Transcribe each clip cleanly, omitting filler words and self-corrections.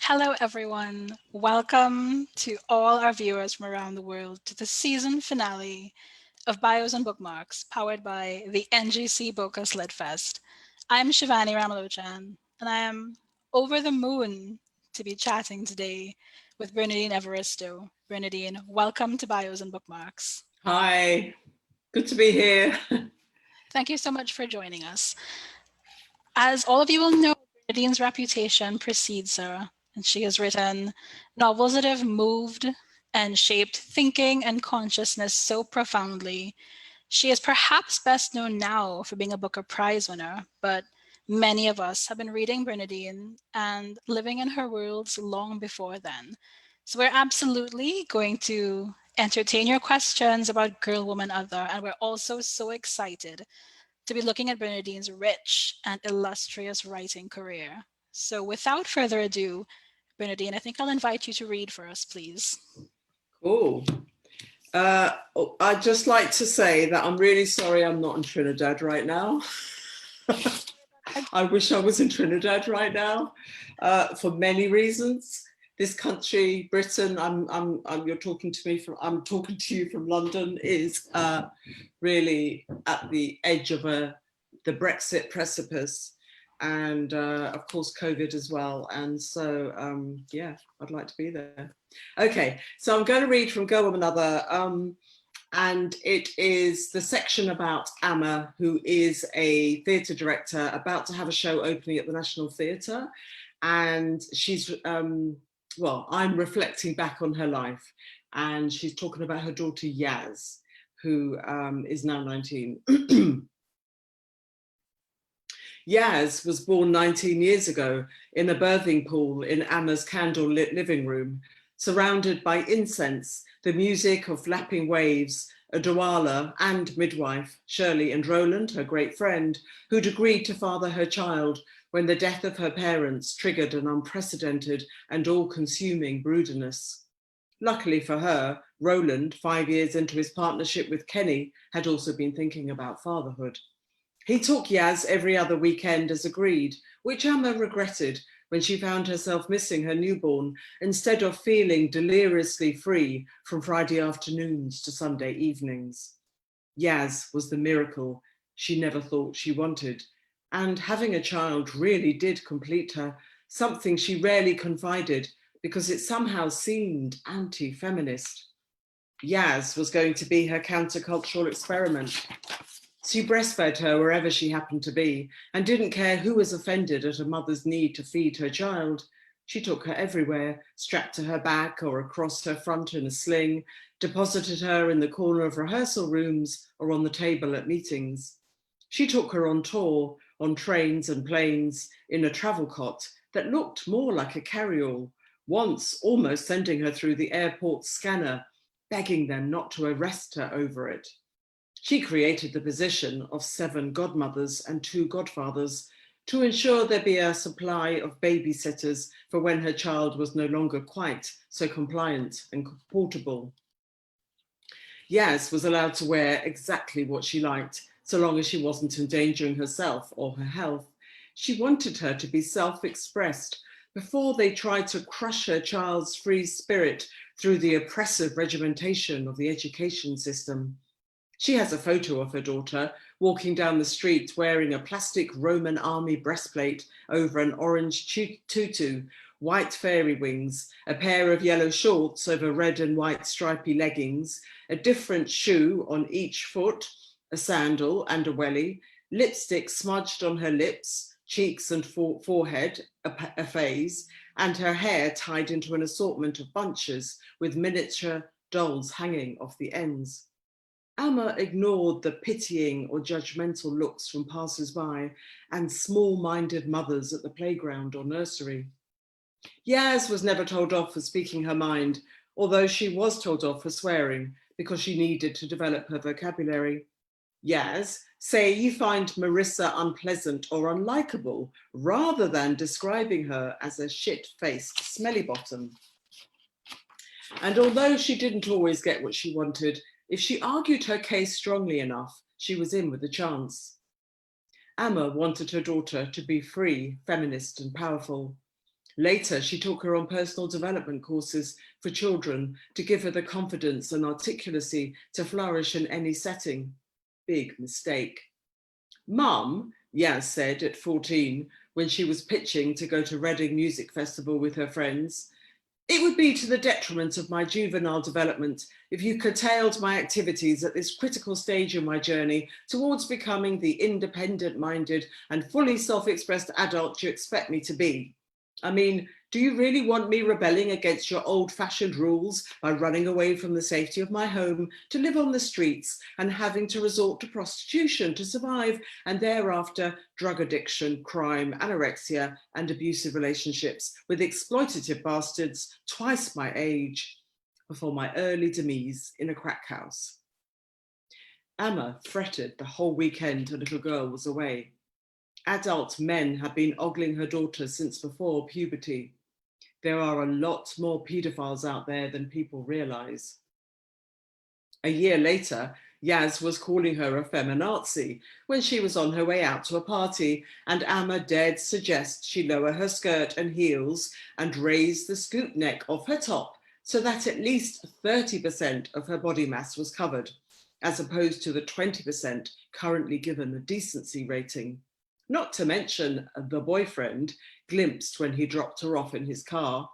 Hello, everyone. Welcome to all our viewers from around the world to the season finale of Bios and Bookmarks, powered by the NGC Bocas Lit Fest. I'm Shivani Ramalochan, and I am over the moon to be chatting today with Bernardine Evaristo. Bernadine, welcome to Bios and Bookmarks. Hi, good to be here. Thank you so much for joining us. As all of you will know, Bernadine's reputation precedes her, and she has written novels that have moved and shaped thinking and consciousness so profoundly. She is perhaps best known now for being a Booker Prize winner, but many of us have been reading Bernadine and living in her worlds long before then. So we're absolutely going to entertain your questions about Girl, Woman, Other, and we're also so excited to be looking at Bernadine's rich and illustrious writing career. So without further ado, Bernadine, I think I'll invite you to read for us, please. Cool. I'd just like to say that I'm really sorry I'm not in Trinidad right now. I wish I was in Trinidad right now for many reasons. This country, Britain, you're talking to me from, I'm talking to you from London, is really at the edge of the Brexit precipice, and of course COVID as well. And so yeah, I'd like to be there. Okay, so I'm going to read from Go With Another, and it is the section about Amma, who is a theatre director about to have a show opening at the National Theatre, and she's well, I'm reflecting back on her life, and she's talking about her daughter Yaz, who is now 19. Yaz was born 19 years ago in a birthing pool in Amma's candle-lit living room, surrounded by incense, the music of lapping waves, a douala and midwife, Shirley and Roland, her great friend, who'd agreed to father her child when the death of her parents triggered an unprecedented and all-consuming broodiness. Luckily for her, Roland, 5 years into his partnership with Kenny, had also been thinking about fatherhood. He took Yaz every other weekend as agreed, which Amma regretted when she found herself missing her newborn instead of feeling deliriously free from Friday afternoons to Sunday evenings. Yaz was the miracle she never thought she wanted, and having a child really did complete her, something she rarely confided because it somehow seemed anti-feminist. Yaz was going to be her countercultural experiment. She breastfed her wherever she happened to be and didn't care who was offended at a mother's need to feed her child. She took her everywhere, strapped to her back or across her front in a sling, deposited her in the corner of rehearsal rooms or on the table at meetings. She took her on tour, on trains and planes, in a travel cot that looked more like a carry-all, once almost sending her through the airport scanner, begging them not to arrest her over it. She created the position of 7 godmothers and 2 godfathers to ensure there be a supply of babysitters for when her child was no longer quite so compliant and portable. Yaz was allowed to wear exactly what she liked, so long as she wasn't endangering herself or her health. She wanted her to be self-expressed before they tried to crush her child's free spirit through the oppressive regimentation of the education system. She has a photo of her daughter walking down the street wearing a plastic Roman army breastplate over an orange tutu, white fairy wings, a pair of yellow shorts over red and white stripy leggings, a different shoe on each foot, a sandal and a welly, lipstick smudged on her lips, cheeks and forehead, a phase, and her hair tied into an assortment of bunches with miniature dolls hanging off the ends. Amma ignored the pitying or judgmental looks from passers-by and small-minded mothers at the playground or nursery. Yaz was never told off for speaking her mind, although she was told off for swearing because she needed to develop her vocabulary. Yaz, say you find Marissa unpleasant or unlikable, rather than describing her as a shit-faced smelly bottom. And although she didn't always get what she wanted, if she argued her case strongly enough, she was in with a chance. Amma wanted her daughter to be free, feminist and powerful. Later, she took her on personal development courses for children to give her the confidence and articulacy to flourish in any setting. Big mistake. Mum, Yaz said at 14, when she was pitching to go to Reading Music Festival with her friends, it would be to the detriment of my juvenile development if you curtailed my activities at this critical stage in my journey towards becoming the independent-minded and fully self-expressed adult you expect me to be. I mean, do you really want me rebelling against your old-fashioned rules by running away from the safety of my home to live on the streets and having to resort to prostitution to survive, and thereafter drug addiction, crime, anorexia, and abusive relationships with exploitative bastards twice my age before my early demise in a crack house? Amma fretted the whole weekend her little girl was away. Adult men had been ogling her daughter since before puberty. There are a lot more paedophiles out there than people realize. A year later, Yaz was calling her a feminazi when she was on her way out to a party, and Amma dared suggest she lower her skirt and heels and raise the scoop neck of her top so that at least 30% of her body mass was covered, as opposed to the 20% currently given the decency rating. Not to mention the boyfriend, glimpsed when he dropped her off in his car.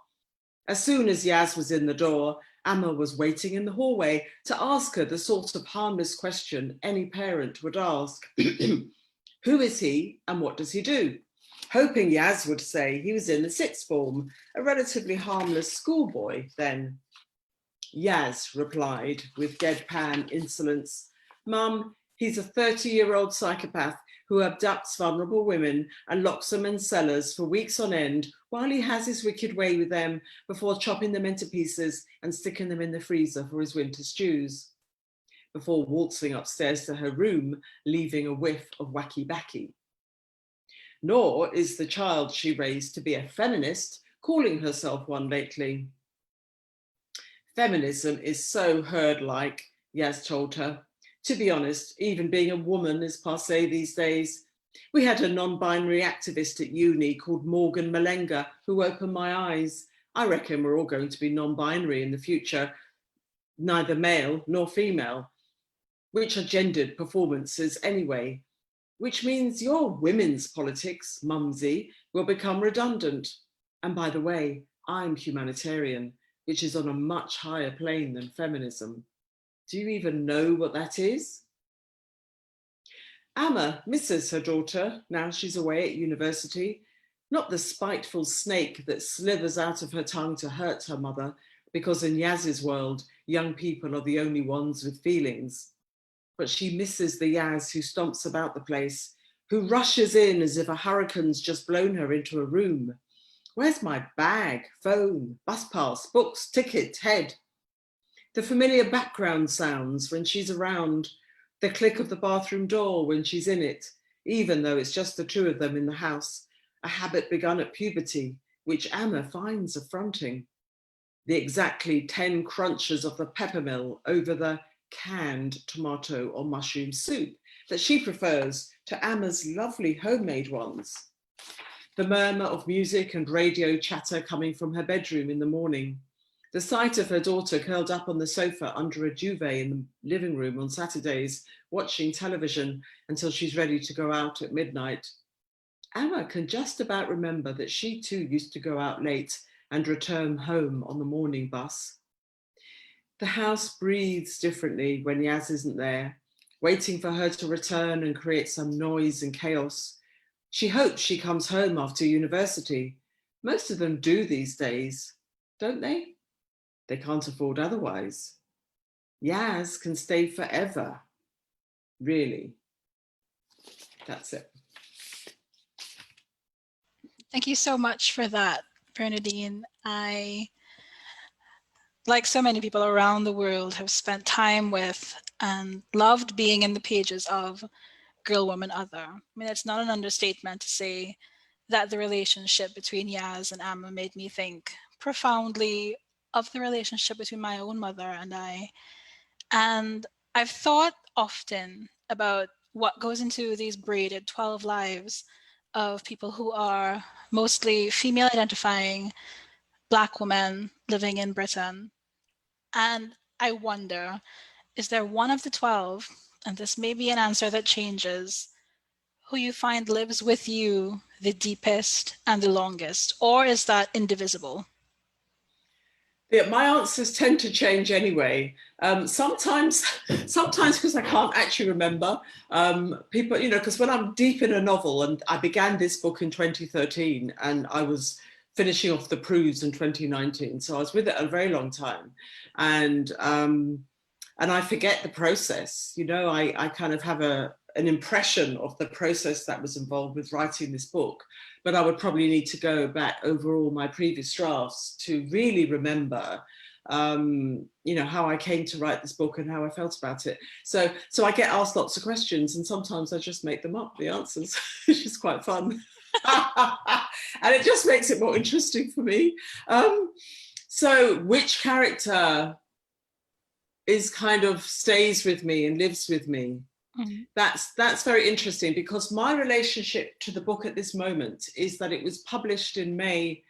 As soon as Yaz was in the door, Amma was waiting in the hallway to ask her the sort of harmless question any parent would ask. Who is he and what does he do? Hoping Yaz would say he was in the sixth form, a relatively harmless schoolboy then. Yaz replied with deadpan insolence, Mum, he's a 30-year-old psychopath who abducts vulnerable women and locks them in cellars for weeks on end while he has his wicked way with them before chopping them into pieces and sticking them in the freezer for his winter stews, before waltzing upstairs to her room, leaving a whiff of wacky-backy. Nor is the child she raised to be a feminist, calling herself one lately. Feminism is so herd-like, Yaz told her. To be honest, even being a woman is passé these days. We had a non-binary activist at uni called Morgan Malenga who opened my eyes. I reckon we're all going to be non-binary in the future, neither male nor female, which are gendered performances anyway, which means your women's politics, mumsy, will become redundant. And by the way, I'm humanitarian, which is on a much higher plane than feminism. Do you even know what that is? Amma misses her daughter now she's away at university, not the spiteful snake that slithers out of her tongue to hurt her mother, because in Yaz's world, young people are the only ones with feelings. But she misses the Yaz who stomps about the place, who rushes in as if a hurricane's just blown her into a room. Where's my bag, phone, bus pass, books, ticket, head? The familiar background sounds when she's around, the click of the bathroom door when she's in it, even though it's just the two of them in the house, a habit begun at puberty, which Amma finds affronting. The exactly 10 crunches of the peppermill over the canned tomato or mushroom soup that she prefers to Amma's lovely homemade ones. The murmur of music and radio chatter coming from her bedroom in the morning. The sight of her daughter curled up on the sofa under a duvet in the living room on Saturdays, watching television until she's ready to go out at midnight. Amma can just about remember that she too used to go out late and return home on the morning bus. The house breathes differently when Yaz isn't there, waiting for her to return and create some noise and chaos. She hopes she comes home after university. Most of them do these days, don't they? They can't afford otherwise. Yaz can stay forever, really. That's it. Thank you so much for that, Bernadine. I, like so many people around the world, have spent time with and loved being in the pages of Girl, Woman, Other. I mean, it's not an understatement to say that the relationship between Yaz and Amma made me think profoundly of the relationship between my own mother and I. And I've thought often about what goes into these braided 12 lives of people who are mostly female identifying Black women living in Britain. And I wonder, is there one of the 12, and this may be an answer that changes, who you find lives with you the deepest and the longest, or is that indivisible? Yeah, my answers tend to change anyway. Sometimes because I can't actually remember. People, because when I'm deep in a novel, and I began this book in 2013, and I was finishing off the proofs in 2019, so I was with it a very long time, and I forget the process. I kind of have an impression of the process that was involved with writing this book, but I would probably need to go back over all my previous drafts to really remember, how I came to write this book and how I felt about it. So I get asked lots of questions, and sometimes I just make them up, the answers, which is quite fun. And it just makes it more interesting for me. So which character is kind of stays with me and lives with me? Mm-hmm. That's very interesting, because my relationship to the book at this moment is that it was published in May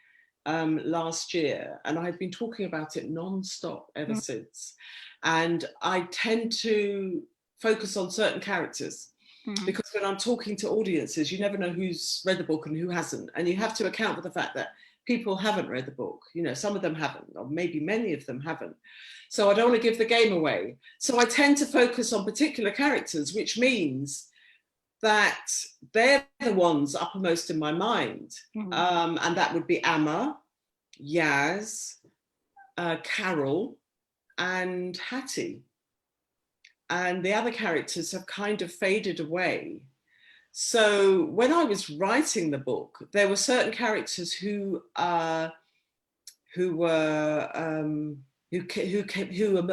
last year, and I've been talking about it non-stop ever since. And I tend to focus on certain characters, because when I'm talking to audiences, you never know who's read the book and who hasn't, and you have to account for the fact that people haven't read the book. Some of them haven't, or maybe many of them haven't. So I don't want to give the game away. So I tend to focus on particular characters, which means that they're the ones uppermost in my mind. And that would be Amma, Yaz, Carol, and Hattie. And the other characters have kind of faded away. So when I was writing the book, there were certain characters who were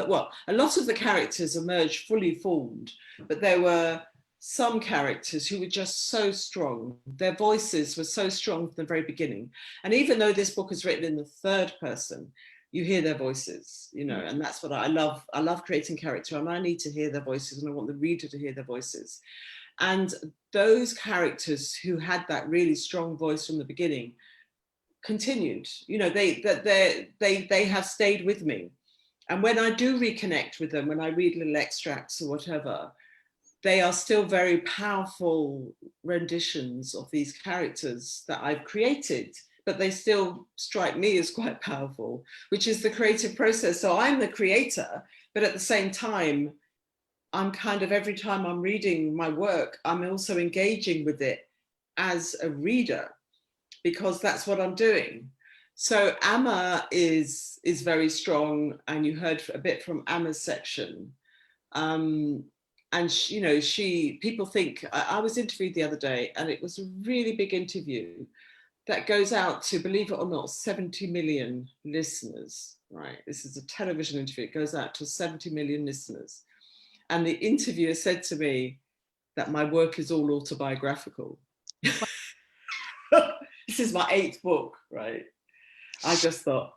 well, a lot of the characters emerged fully formed, but there were some characters who were just so strong. Their voices were so strong from the very beginning. And even though this book is written in the third person, you hear their voices, and that's what I love. I love creating character, and I need to hear their voices, and I want the reader to hear their voices. And those characters who had that really strong voice from the beginning continued. They have stayed with me. And when I do reconnect with them, when I read little extracts or whatever, they are still very powerful renditions of these characters that I've created, but they still strike me as quite powerful, which is the creative process. So I'm the creator, but at the same time, I'm kind of, every time I'm reading my work, I'm also engaging with it as a reader, because that's what I'm doing. So Amma is very strong, and you heard a bit from Amma's section. And people think, I was interviewed the other day, and it was a really big interview that goes out to, believe it or not, 70 million listeners, right? This is a television interview. It goes out to 70 million listeners. And the interviewer said to me that my work is all autobiographical. This is my 8th book, right? I just thought,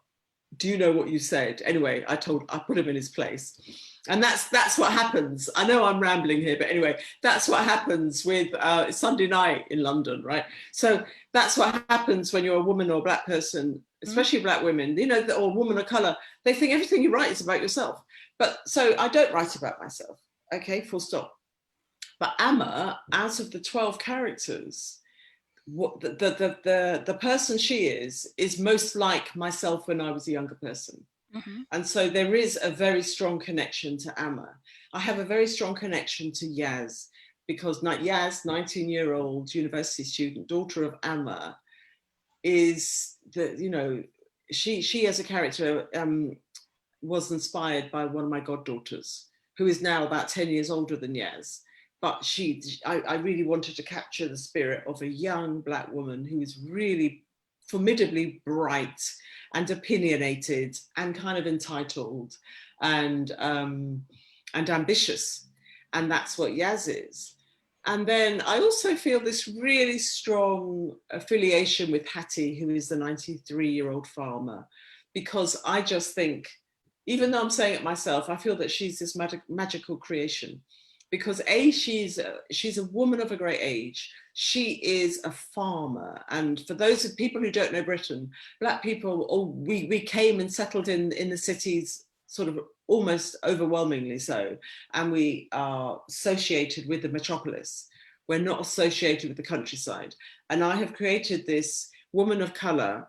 do you know what you said? Anyway, I put him in his place. And that's what happens. I know I'm rambling here, but anyway, that's what happens with Sunday night in London, right? So that's what happens when you're a woman or a Black person, especially Black women, or a woman of color. They think everything you write is about yourself. But so I don't write about myself, okay, full stop. But Amma, out of the 12 characters, what the person she is most like myself when I was a younger person. And so there is a very strong connection to Amma. I have a very strong connection to Yaz, because Yaz, 19-year-old university student, daughter of Amma, is she as a character was inspired by one of my goddaughters, who is now about 10 years older than Yaz. But I really wanted to capture the spirit of a young Black woman who is really formidably bright and opinionated and kind of entitled and ambitious. And that's what Yaz is. And then I also feel this really strong affiliation with Hattie, who is the 93-year-old farmer, because I just think, even though I'm saying it myself, I feel that she's this magical creation. because she's a woman of a great age. She is a farmer, and for those of people who don't know Britain, Black people, we came and settled in the cities, sort of almost overwhelmingly so, and we are associated with the metropolis. We're not associated with the countryside. And I have created this woman of colour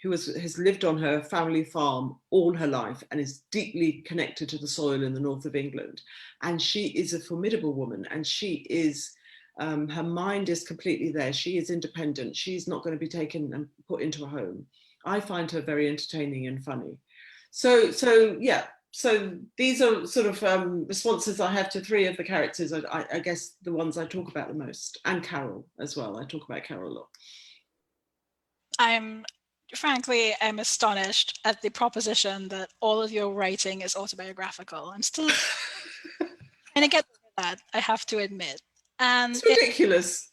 who has lived on her family farm all her life and is deeply connected to the soil in the north of England. And she is a formidable woman, and she is, her mind is completely there. She is independent. She's not going to be taken and put into a home. I find her very entertaining and funny. So yeah. So these are sort of responses I have to three of the characters. I guess the ones I talk about the most, and Carol as well. I talk about Carol a lot. Frankly, I'm astonished at the proposition that all of your writing is autobiographical. I'm still trying to get that, I have to admit. And it's ridiculous.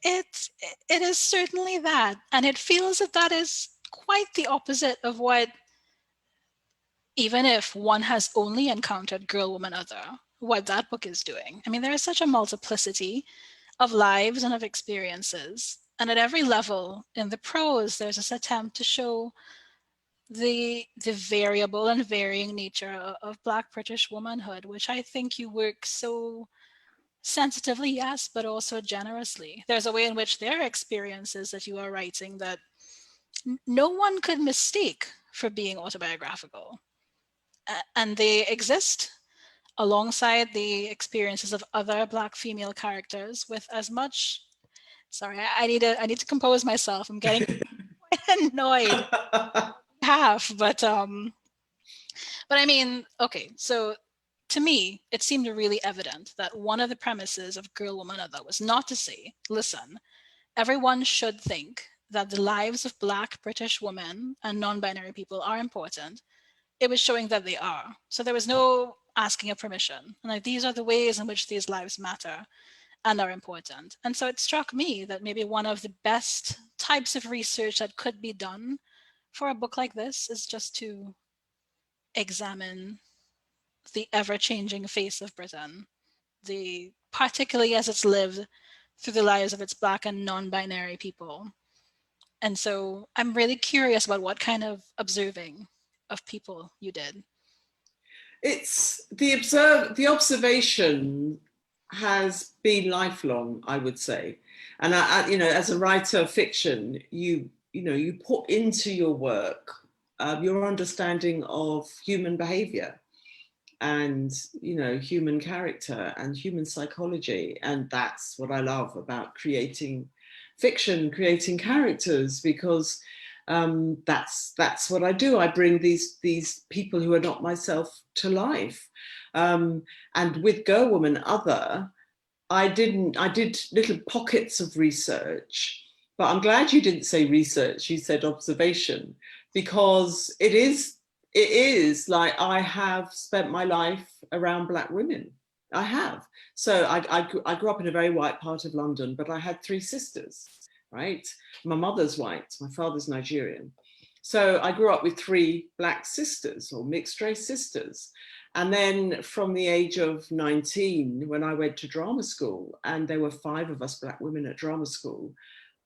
It is certainly that. And it feels that is quite the opposite of what, even if one has only encountered Girl, Woman, Other, what that book is doing. I mean, there is such a multiplicity of lives and of experiences. And at every level in the prose, there's this attempt to show the variable and varying nature of Black British womanhood, which I think you work so sensitively, yes, but also generously. There's a way in which there are experiences that you are writing that no one could mistake for being autobiographical. And they exist alongside the experiences of other Black female characters with as much. Sorry, I need to compose myself. I'm getting quite annoyed. But I mean, okay, so to me, it seemed really evident that one of the premises of Girl, Woman, Other was not to say, listen, everyone should think that the lives of Black British women and non-binary people are important. It was showing that they are. So there was no asking a permission. And like, these are the ways in which these lives matter and are important. And so it struck me that maybe one of the best types of research that could be done for a book like this is just to examine the ever-changing face of Britain, particularly as it's lived through the lives of its Black and non-binary people. And so I'm really curious about what kind of observing of people you did. It's the observation has been lifelong, I would say. And as a writer of fiction, you put into your work your understanding of human behavior and human character and human psychology. And that's what I love about creating fiction, creating characters, because that's what I do. I bring these people who are not myself to life. And with Girl, Woman, Other, I did little pockets of research, but I'm glad you didn't say research, you said observation, because it is like I have spent my life around Black women. I have. So I grew up in a very white part of London, but I had three sisters, right? My mother's white, my father's Nigerian. So I grew up with three Black sisters or mixed race sisters. And then from the age of 19, when I went to drama school, and there were 5 of us Black women at drama school,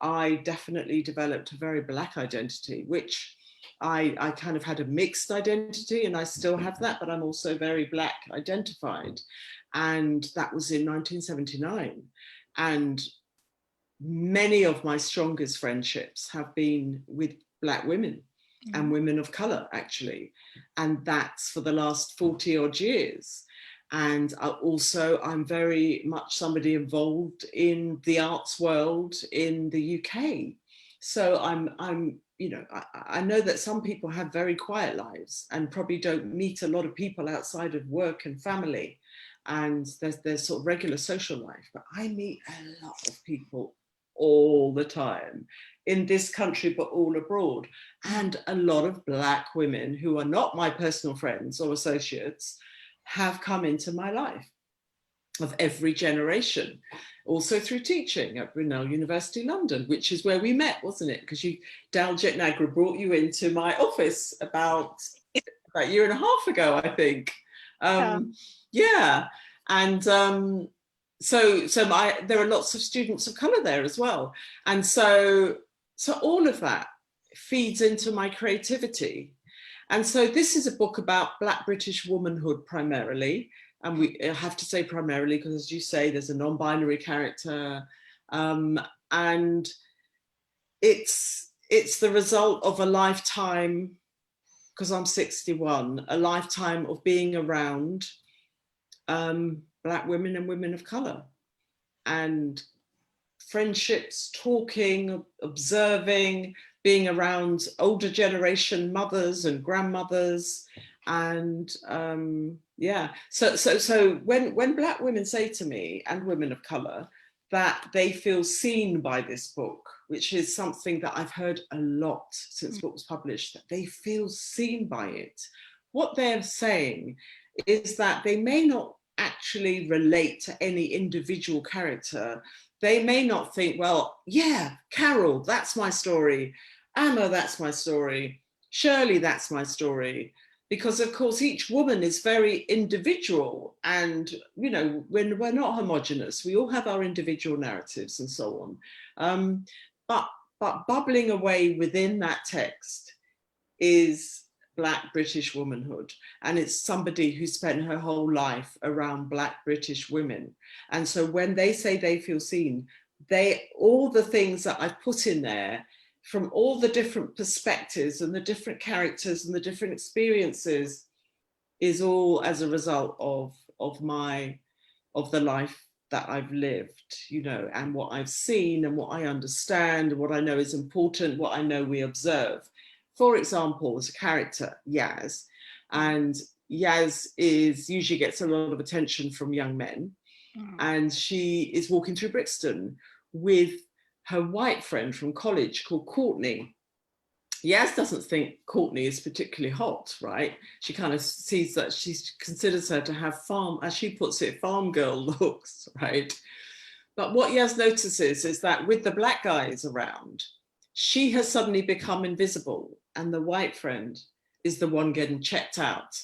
I definitely developed a very Black identity, which I kind of had a mixed identity, and I still have that, but I'm also very Black identified. And that was in 1979. And many of my strongest friendships have been with Black women and women of colour, actually. And that's for the last 40 odd years. And I'm very much somebody involved in the arts world in the UK. So I know that some people have very quiet lives and probably don't meet a lot of people outside of work and family. And there's sort of regular social life, but I meet a lot of people all the time in this country, but all abroad. And a lot of Black women who are not my personal friends or associates have come into my life of every generation, also through teaching at Brunel University London, which is where we met, wasn't it? Because Daljit Nagra brought you into my office about a year and a half ago, I think. Yeah. And there are lots of students of colour there as well. And so all of that feeds into my creativity. And so this is a book about Black British womanhood primarily. And we have to say primarily, because as you say, there's a non-binary character. And it's the result of a lifetime, because I'm 61, a lifetime of being around Black women and women of colour, and friendships, talking, observing, being around older generation mothers and grandmothers. And yeah, so when Black women say to me, and women of colour, that they feel seen by this book, which is something that I've heard a lot since the book was published, that they feel seen by it. What they're saying is that they may not actually relate to any individual character. They may not think, well, yeah, Carol, that's my story. Emma, that's my story. Shirley, that's my story. Because of course, each woman is very individual, and you know, we're not homogenous. We all have our individual narratives and so on. But bubbling away within that text is Black British womanhood, and it's somebody who spent her whole life around Black British women. And so when they say they feel seen, all the things that I've put in there, from all the different perspectives and the different characters and the different experiences, is all as a result of the life that I've lived, you know, and what I've seen and what I understand and what I know is important, what I know we observe. For example, as a character, Yaz, and Yaz usually gets a lot of attention from young men, and she is walking through Brixton with her white friend from college called Courtney. Yaz doesn't think Courtney is particularly hot, right? She kind of sees that, she considers her to have farm, as she puts it, farm girl looks, right? But what Yaz notices is that with the Black guys around, she has suddenly become invisible, and the white friend is the one getting checked out.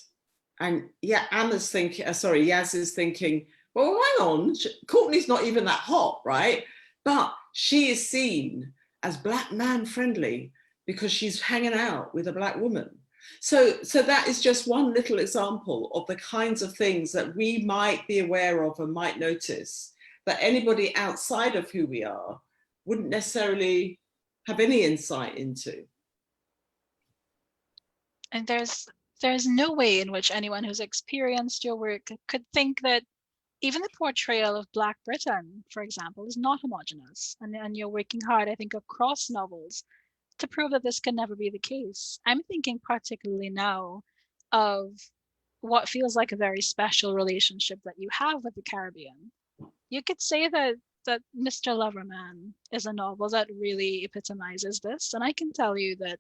And yeah, Yaz is thinking, well, hang on, Courtney's not even that hot, right? But she is seen as Black man friendly because she's hanging out with a Black woman. So that is just one little example of the kinds of things that we might be aware of and might notice that anybody outside of who we are wouldn't necessarily have any insight into. And there's no way in which anyone who's experienced your work could think that even the portrayal of Black Britain, for example, is not homogenous. And you're working hard, I think, across novels to prove that this can never be the case. I'm thinking particularly now of what feels like a very special relationship that you have with the Caribbean. You could say that Mr. Loverman is a novel that really epitomizes this, and I can tell you that,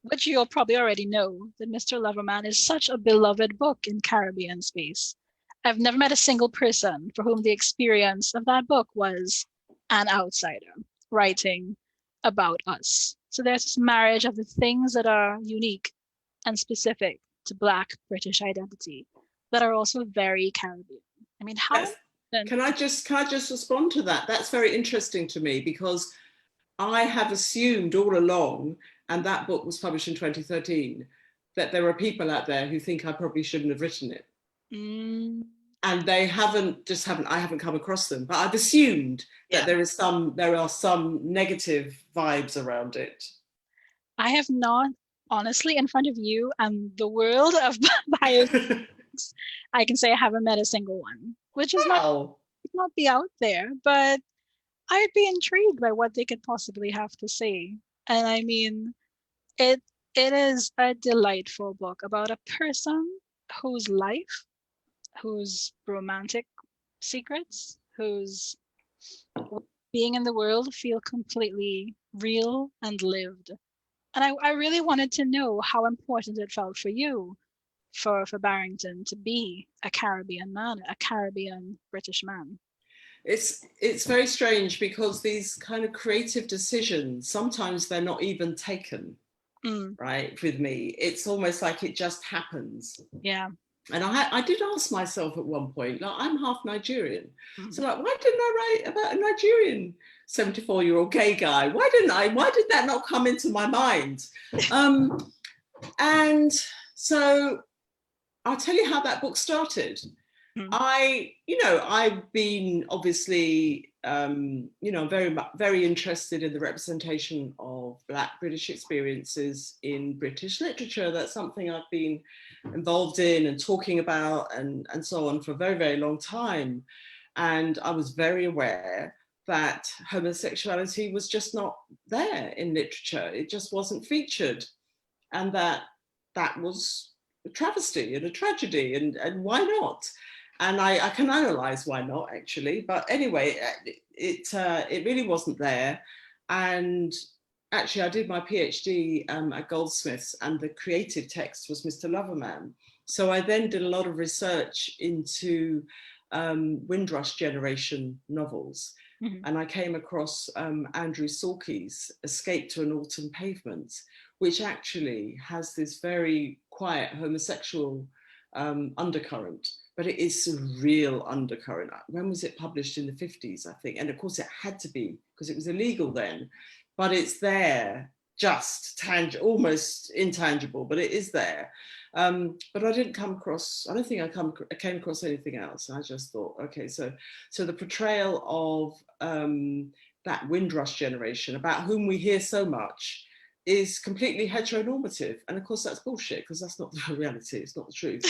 which you'll probably already know, that Mr. Loverman is such a beloved book in Caribbean space. I've never met a single person for whom the experience of that book was an outsider writing about us. So there's this marriage of the things that are unique and specific to Black British identity that are also very Caribbean. I mean, how? Can I just respond to that? That's very interesting to me, because I have assumed all along, and that book was published in 2013, that there are people out there who think I probably shouldn't have written it. And I haven't come across them, but I've assumed that there are some negative vibes around it. I have not, honestly, in front of you and the world of Bios, I can say I haven't met a single one, which is not be out there, but I'd be intrigued by what they could possibly have to say. And I mean, it is a delightful book about a person whose life, whose romantic secrets, whose being in the world feel completely real and lived. And I really wanted to know how important it felt for you, for Barrington to be a Caribbean man, a Caribbean British man. It's very strange, because these kind of creative decisions, sometimes they're not even taken, right, with me. It's almost like it just happens. Yeah. And I did ask myself at one point, like, I'm half Nigerian. Mm. So like, why didn't I write about a Nigerian 74-year-old gay guy? Why didn't I? Why did that not come into my mind? And so I'll tell you how that book started. Mm. I've been obviously, very interested in the representation of Black British experiences in British literature. That's something I've been involved in and talking about and so on for a very, very long time. And I was very aware that homosexuality was just not there in literature. It just wasn't featured. And that was a travesty and a tragedy, and why not? And I can analyze why not, actually. But anyway, it really wasn't there. And actually, I did my PhD at Goldsmiths, and the creative text was Mr. Loverman. So I then did a lot of research into Windrush generation novels. Mm-hmm. And I came across Andrew Sorkie's Escape to an Autumn Pavement, which actually has this very quiet homosexual undercurrent, but it is a real undercurrent. When was it published? In the 50s, I think. And of course it had to be, because it was illegal then, but it's there, just almost intangible, but it is there. But I didn't come across, I don't think I came across anything else. I just thought, okay, so the portrayal of that Windrush generation, about whom we hear so much, is completely heteronormative. And of course that's bullshit, because that's not the reality, it's not the truth.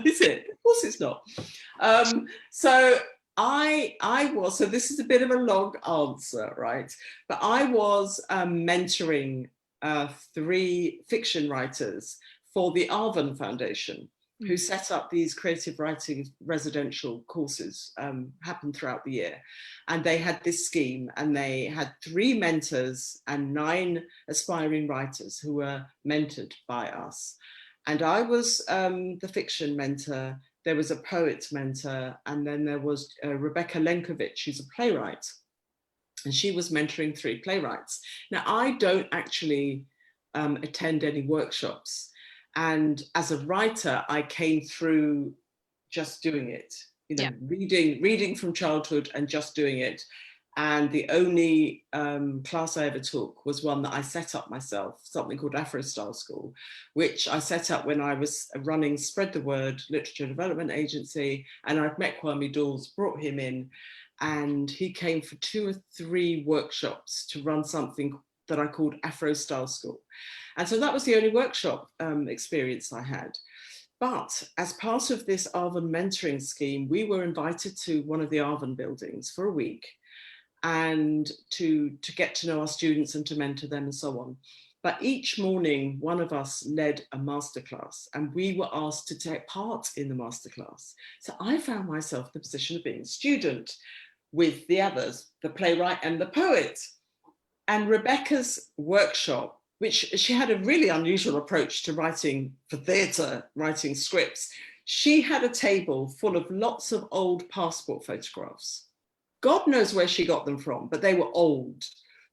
Is it? Of course it's not. So so this is a bit of a long answer, right? But I was mentoring 3 fiction writers for the Arvin Foundation, who set up these creative writing residential courses, happened throughout the year. And they had this scheme, and they had 3 mentors and 9 aspiring writers who were mentored by us. And I was the fiction mentor. There was a poet mentor, and then there was Rebecca Lenkovich, who's a playwright, and she was mentoring 3 playwrights. Now, I don't actually attend any workshops. And as a writer, I came through just doing it, reading from childhood and just doing it. And the only class I ever took was one that I set up myself, something called Afro Style School, which I set up when I was running Spread the Word Literature Development Agency. And I'd met Kwame Dawes, brought him in, and he came for 2 or 3 workshops to run something that I called Afro Style School. And so that was the only workshop experience I had. But as part of this Arvin mentoring scheme, we were invited to one of the Arvin buildings for a week, and to get to know our students and to mentor them and so on. But each morning, one of us led a masterclass, and we were asked to take part in the masterclass. So I found myself in the position of being a student with the others, the playwright and the poet. And Rebecca's workshop, which she had a really unusual approach to writing for theatre, writing scripts. She had a table full of lots of old passport photographs. God knows where she got them from, but they were old.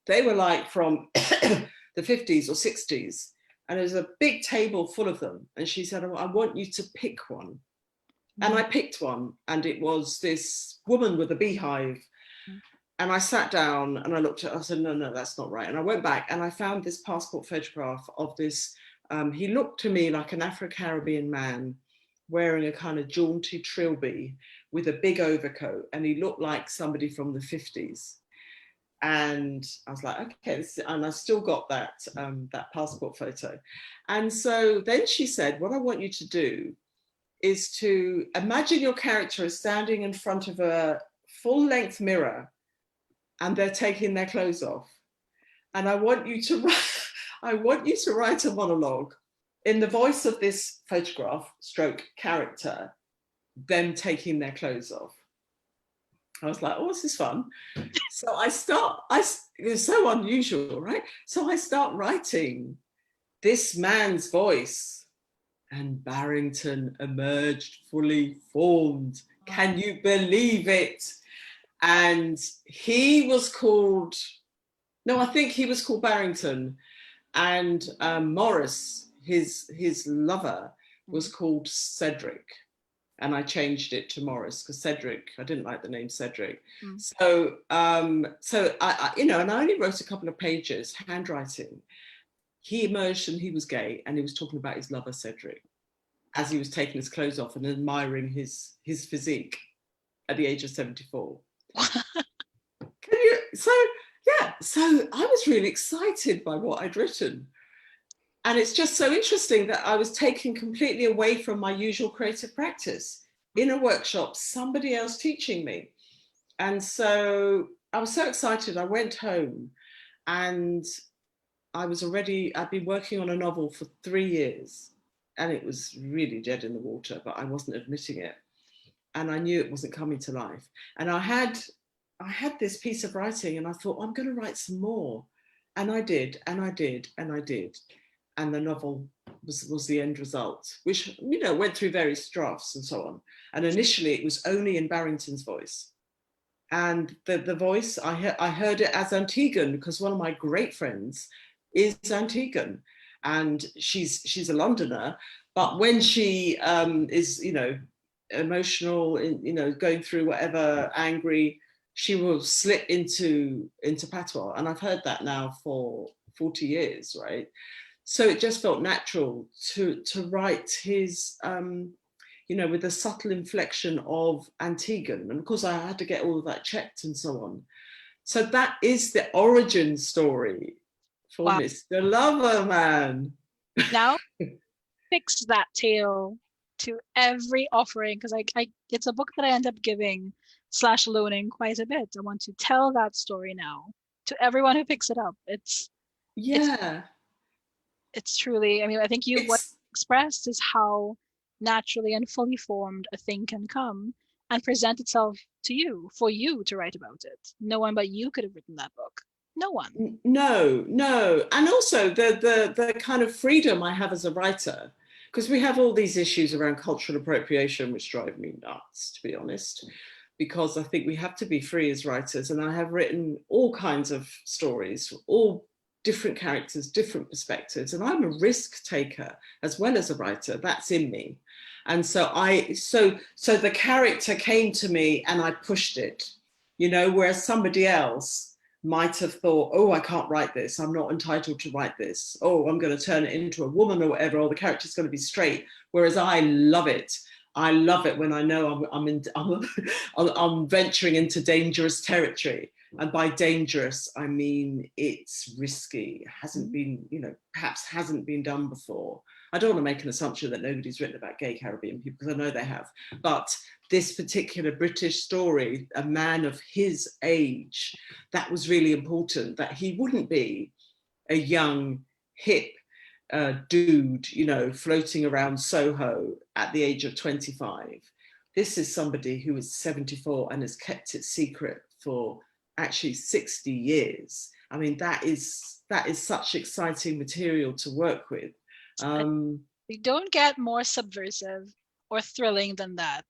They were like from the 50s or 60s. And there's a big table full of them. And she said, I want you to pick one. Mm-hmm. And I picked one, and it was this woman with a beehive. Mm-hmm. And I sat down and I looked at it, I said, no, that's not right. And I went back and I found this passport photograph of this, he looked to me like an Afro-Caribbean man wearing a kind of jaunty trilby with a big overcoat, and he looked like somebody from the 50s. And I was like, okay, and I still got that, that passport photo. And so then she said, what I want you to do is to imagine your character is standing in front of a full-length mirror, and they're taking their clothes off. And I want you to write a monologue in the voice of this photograph stroke character, them taking their clothes off. I was like, oh, this is fun. So it's so unusual, right? So I start writing this man's voice, and Barrington emerged fully formed. Can you believe it? And he was called, I think he was called Barrington, and Morris, his lover, was called Cedric. And I changed it to Morris because Cedric, I didn't like the name Cedric. So I, you know, and I only wrote a couple of pages, handwriting. He emerged and he was gay, and he was talking about his lover Cedric as he was taking his clothes off and admiring his physique at the age of 74. So I was really excited by what I'd written. And it's just so interesting that I was taken completely away from my usual creative practice in a workshop, somebody else teaching me. And so I was so excited. I went home and I'd been working on a novel for 3 years, and it was really dead in the water, but I wasn't admitting it. And I knew it wasn't coming to life. And I had this piece of writing, and I thought, I'm going to write some more. And I did, and I did, and I did. And the novel was the end result, which, you know, went through various drafts and so on. And initially it was only in Barrington's voice. And the voice, I heard it as Antiguan, because one of my great friends is Antiguan, and she's a Londoner, but when she is, you know, emotional, you know, going through whatever, angry, she will slip into patois. And I've heard that now for 40 years, right? So it just felt natural to write his, you know, with a subtle inflection of Antiguan. And of course I had to get all of that checked and so on. So that is the origin story for Mr. Loverman. Now fix that tale to every offering, because it's a book that I end up giving / loaning quite a bit. I want to tell that story now to everyone who picks it up. It's truly, I mean, I think what expressed is how naturally and fully formed a thing can come and present itself to you, for you to write about it. No one but you could have written that book. No one. No. And also the kind of freedom I have as a writer, because we have all these issues around cultural appropriation, which drive me nuts, to be honest, because I think we have to be free as writers. And I have written all kinds of stories, all different characters, different perspectives, and I'm a risk taker as well as a writer. That's in me. And so so the character came to me and I pushed it, you know, whereas somebody else might have thought, oh, I can't write this, I'm not entitled to write this, oh, I'm going to turn it into a woman or whatever, or the character's going to be straight. Whereas I love it. I love it when I know I'm venturing into dangerous territory. And by dangerous, I mean it's risky, hasn't been, you know, perhaps hasn't been done before. I don't want to make an assumption that nobody's written about gay Caribbean people, because I know they have. But this particular British story, a man of his age, that was really important, that he wouldn't be a young, hip dude, you know, floating around Soho at the age of 25. This is somebody who is 74 and has kept it secret for actually 60 years. I mean, that is such exciting material to work with. We don't get more subversive or thrilling than that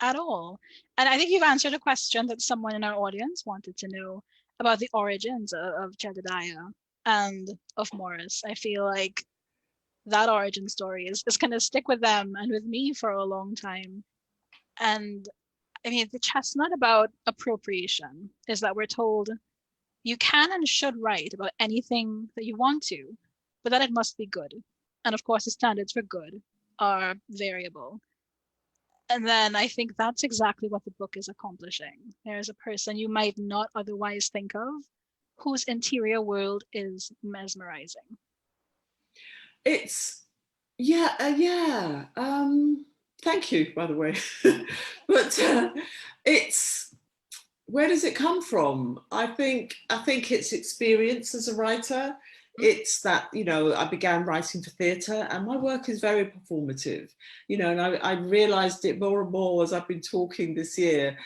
at all. And I think you've answered a question that someone in our audience wanted to know about the origins of Jedediah and of Morris. I feel like that origin story is going to stick with them and with me for a long time. And I mean, the chestnut about appropriation is that we're told you can and should write about anything that you want to, but that it must be good. And of course, the standards for good are variable. And then I think that's exactly what the book is accomplishing. There's a person you might not otherwise think of whose interior world is mesmerizing. It's, thank you, by the way. But it's, where does it come from? I think it's experience as a writer. It's that, you know, I began writing for theatre and my work is very performative, you know, and I realised it more and more as I've been talking this year,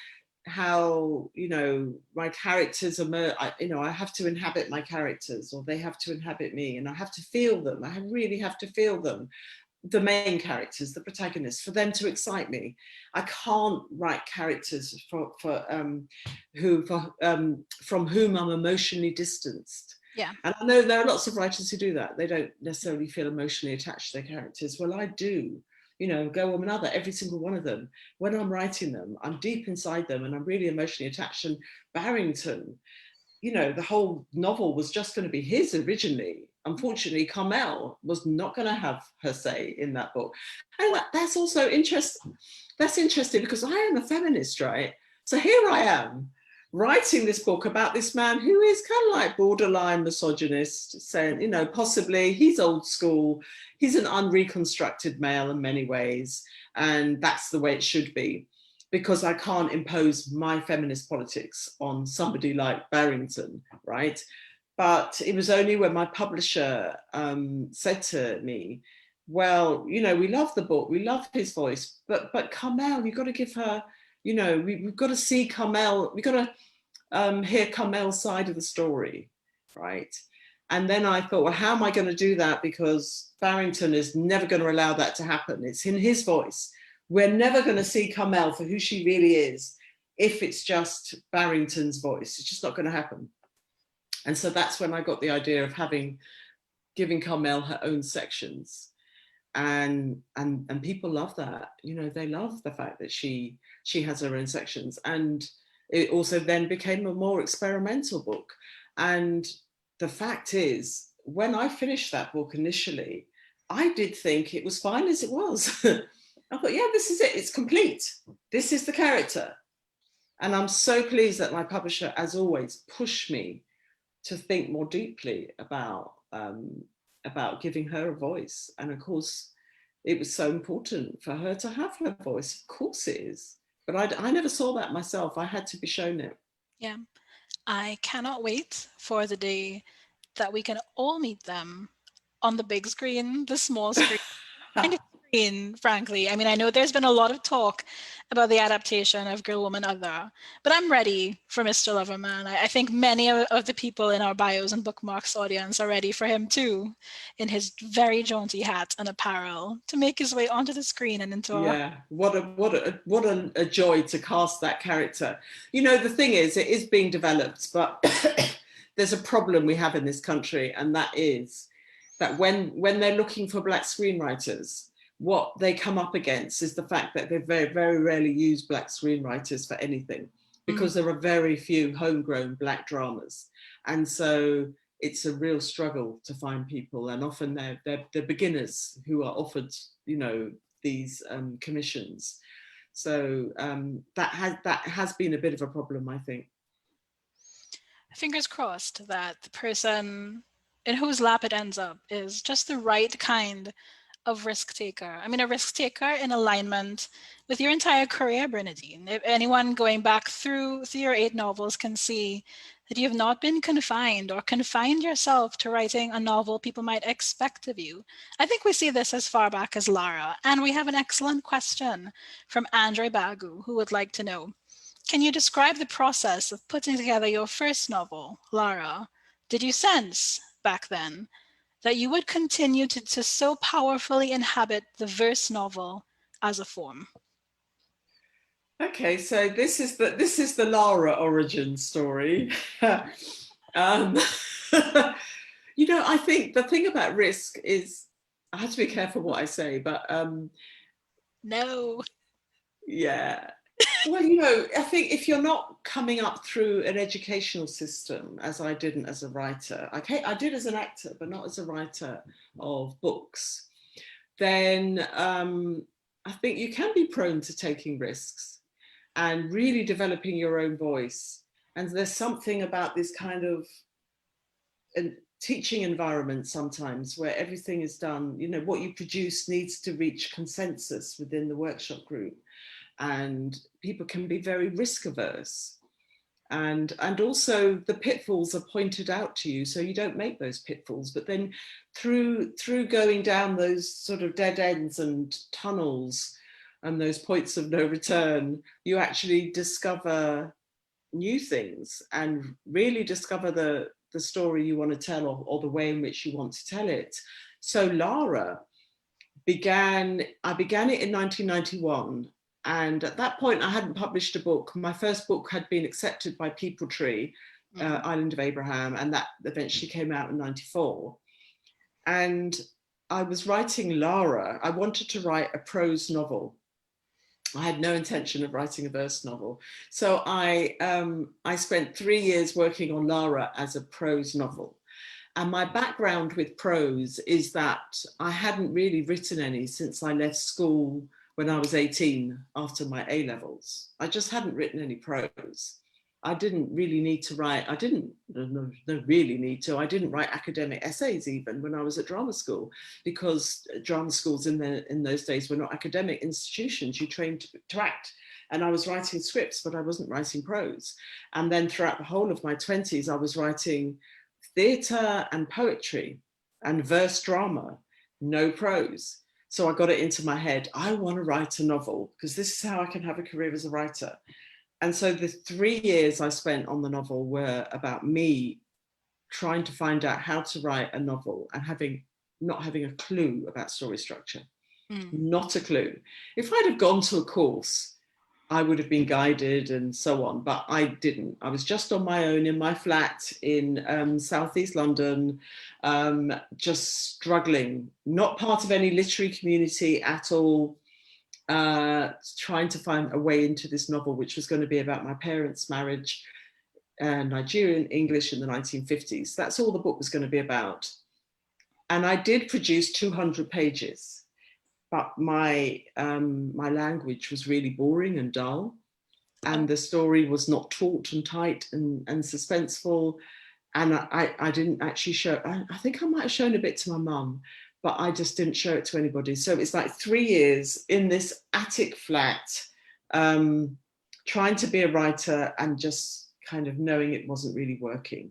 how, you know, my characters are, you know, I have to inhabit my characters, or they have to inhabit me, and I have to feel them. I really have to feel them. The main characters, the protagonists, for them to excite me. I can't write characters from whom I'm emotionally distanced. Yeah. And I know there are lots of writers who do that. They don't necessarily feel emotionally attached to their characters. Well, I do. you know, Girl, Woman, Other, every single one of them. When I'm writing them, I'm deep inside them and I'm really emotionally attached. And Barrington, you know, the whole novel was just going to be his originally. Unfortunately, Carmel was not going to have her say in that book. And that's also interesting. That's interesting because I am a feminist, right? So here I am writing this book about this man who is kind of like borderline misogynist, saying, you know, possibly he's old school, he's an unreconstructed male in many ways, and that's the way it should be, because I can't impose my feminist politics on somebody like Barrington, right? But it was only when my publisher said to me, well, you know, we love the book, we love his voice, but Carmel, you've got to give her, you know, we've got to see Carmel, we've got to hear Carmel's side of the story, right? And then I thought, well, how am I going to do that? Because Barrington is never going to allow that to happen. It's in his voice. We're never going to see Carmel for who she really is if it's just Barrington's voice. It's just not going to happen. And so that's when I got the idea of giving Carmel her own sections. And people love that. You know, they love the fact that she has her own sections. And it also then became a more experimental book. And the fact is, when I finished that book initially, I did think it was fine as it was. I thought, yeah, this is it. It's complete. This is the character. And I'm so pleased that my publisher, as always, pushed me to think more deeply about giving her a voice. And of course, it was so important for her to have her voice. Of course it is. But I never saw that myself. I had to be shown it. Yeah. I cannot wait for the day that we can all meet them on the big screen, the small screen, kind of screen, frankly. I mean, I know there's been a lot of talk about the adaptation of Girl, Woman, Other, but I'm ready for Mr. Loverman. I think many of the people in our Bios and Bookmarks audience are ready for him too, in his very jaunty hat and apparel, to make his way onto the screen and into our... Yeah, what a joy to cast that character. You know, the thing is, it is being developed, but there's a problem we have in this country, and that is that when they're looking for Black screenwriters, what they come up against is the fact that they very, very rarely use Black screenwriters for anything, because there are very few homegrown Black dramas. And so it's a real struggle to find people, and often they're beginners who are offered, you know, these commissions. So that has been a bit of a problem, I think. Fingers crossed that the person in whose lap it ends up is just the right kind of risk taker. I mean, a risk taker in alignment with your entire career, Bernadine. If anyone going back through your 8 novels can see that you have not been confined or confined yourself to writing a novel people might expect of you. I think we see this as far back as Lara. And we have an excellent question from Andre Bagu, who would like to know, can you describe the process of putting together your first novel, Lara? Did you sense back then that you would continue to so powerfully inhabit the verse novel as a form? Okay, so this is the Lara origin story. You know, I think the thing about risk is, I have to be careful what I say, but No. yeah. Well, you know, I think if you're not coming up through an educational system, as I didn't as a writer, I did as an actor, but not as a writer of books, then I think you can be prone to taking risks and really developing your own voice. And there's something about this kind of teaching environment sometimes where everything is done, you know, what you produce needs to reach consensus within the workshop group. And people can be very risk averse. And also the pitfalls are pointed out to you so you don't make those pitfalls. But then through going down those sort of dead ends and tunnels and those points of no return, you actually discover new things and really discover the story you want to tell, or the way in which you want to tell it. So Lara I began it in 1991. And at that point, I hadn't published a book. My first book had been accepted by People Tree, Island of Abraham, and that eventually came out in 94. And was writing Lara. I wanted to write a prose novel. I had no intention of writing a verse novel. So I spent 3 years working on Lara as a prose novel. And my background with prose is that I hadn't really written any since I left school when I was 18 after my A levels. I just hadn't written any prose. I didn't really need to write, I didn't really need to, I didn't write academic essays even when I was at drama school, because drama schools in those days were not academic institutions. You trained to act. And I was writing scripts, but I wasn't writing prose. And then throughout the whole of my 20s, I was writing theatre and poetry and verse drama, no prose. So I got it into my head, I want to write a novel because this is how I can have a career as a writer. And so the 3 years I spent on the novel were about me trying to find out how to write a novel and not having a clue about story structure, not a clue. If I'd have gone to a course, I would have been guided and so on, but I didn't. I was just on my own in my flat in Southeast London, just struggling, not part of any literary community at all, trying to find a way into this novel, which was going to be about my parents' marriage, Nigerian English in the 1950s. That's all the book was going to be about. And I did produce 200 pages. But my language was really boring and dull, and the story was not taut and tight and suspenseful. And I didn't actually show, I think I might have shown a bit to my mum, but I just didn't show it to anybody. So it's like 3 years in this attic flat, trying to be a writer and just kind of knowing it wasn't really working.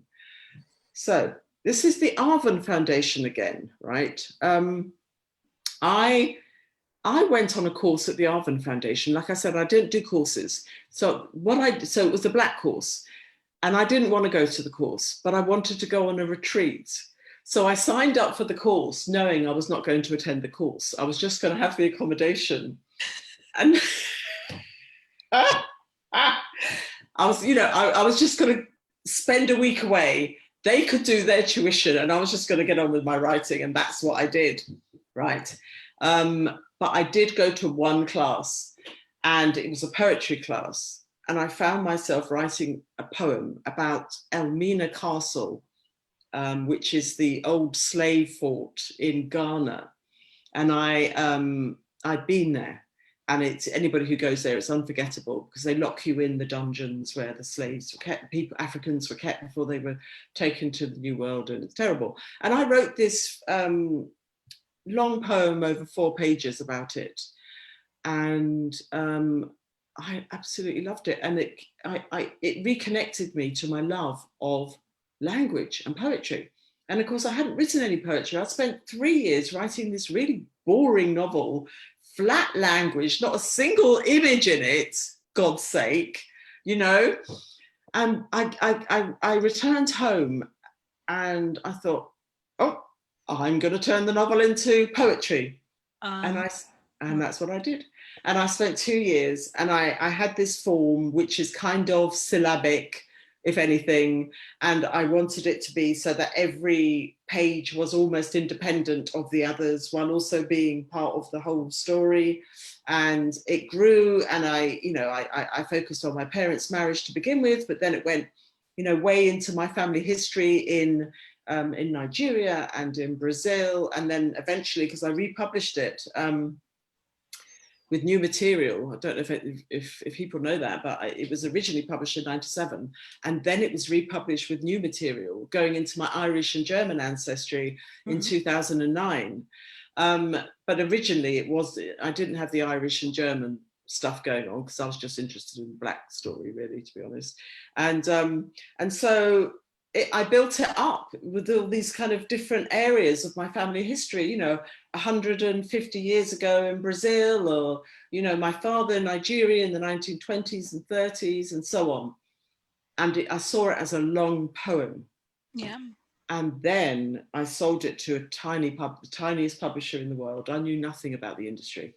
So this is the Arvin Foundation again, right? I went on a course at the Arvin Foundation. Like I said, I didn't do courses. So it was a black course, and I didn't want to go to the course, but I wanted to go on a retreat. So I signed up for the course knowing I was not going to attend the course. I was just going to have the accommodation. And I was just going to spend a week away. They could do their tuition and I was just going to get on with my writing. And that's what I did, right? But I did go to one class, and it was a poetry class. And I found myself writing a poem about Elmina Castle, which is the old slave fort in Ghana. And I'd been there, and it's anybody who goes there, it's unforgettable because they lock you in the dungeons where the slaves were kept, Africans were kept before they were taken to the New World, and it's terrible. And I wrote this long poem over 4 pages about it, and I absolutely loved it, and it reconnected me to my love of language and poetry. And of course I hadn't written any poetry. I spent 3 years writing this really boring novel, flat language, not a single image in it, God's sake, and I returned home and I thought, oh, I'm going to turn the novel into poetry. And that's what I did. And I spent 2 years, and I had this form, which is kind of syllabic, if anything. And I wanted it to be so that every page was almost independent of the others while also being part of the whole story. And it grew, and I focused on my parents' marriage to begin with, but then it went, way into my family history in Nigeria and in Brazil, and then eventually, because I republished it with new material. I don't know if people know that, but it was originally published in '97, and then it was republished with new material, going into my Irish and German ancestry in 2009. But originally I didn't have the Irish and German stuff going on because I was just interested in the Black story, really, to be honest. And so I built it up with all these kind of different areas of my family history, 150 years ago in Brazil, or, my father in Nigeria in the 1920s and 30s and so on. And I saw it as a long poem. Yeah. And then I sold it to the tiniest publisher in the world. I knew nothing about the industry.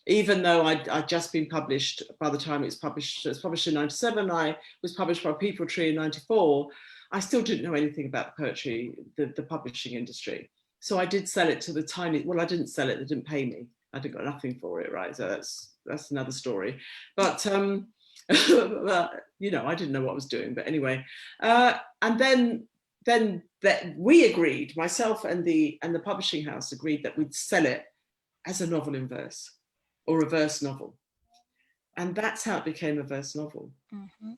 Even though I'd just been published, by the time it was published in '97, I was published by People Tree in '94. I still didn't know anything about the poetry, the publishing industry. So I did sell it to the tiny, well, I didn't sell it, they didn't pay me. I didn't got nothing for it, right? So that's another story. But you know, I didn't know what I was doing. But anyway, and then that we agreed, myself and the publishing house agreed that we'd sell it as a novel in verse or a verse novel. And that's how it became a verse novel. Mm-hmm.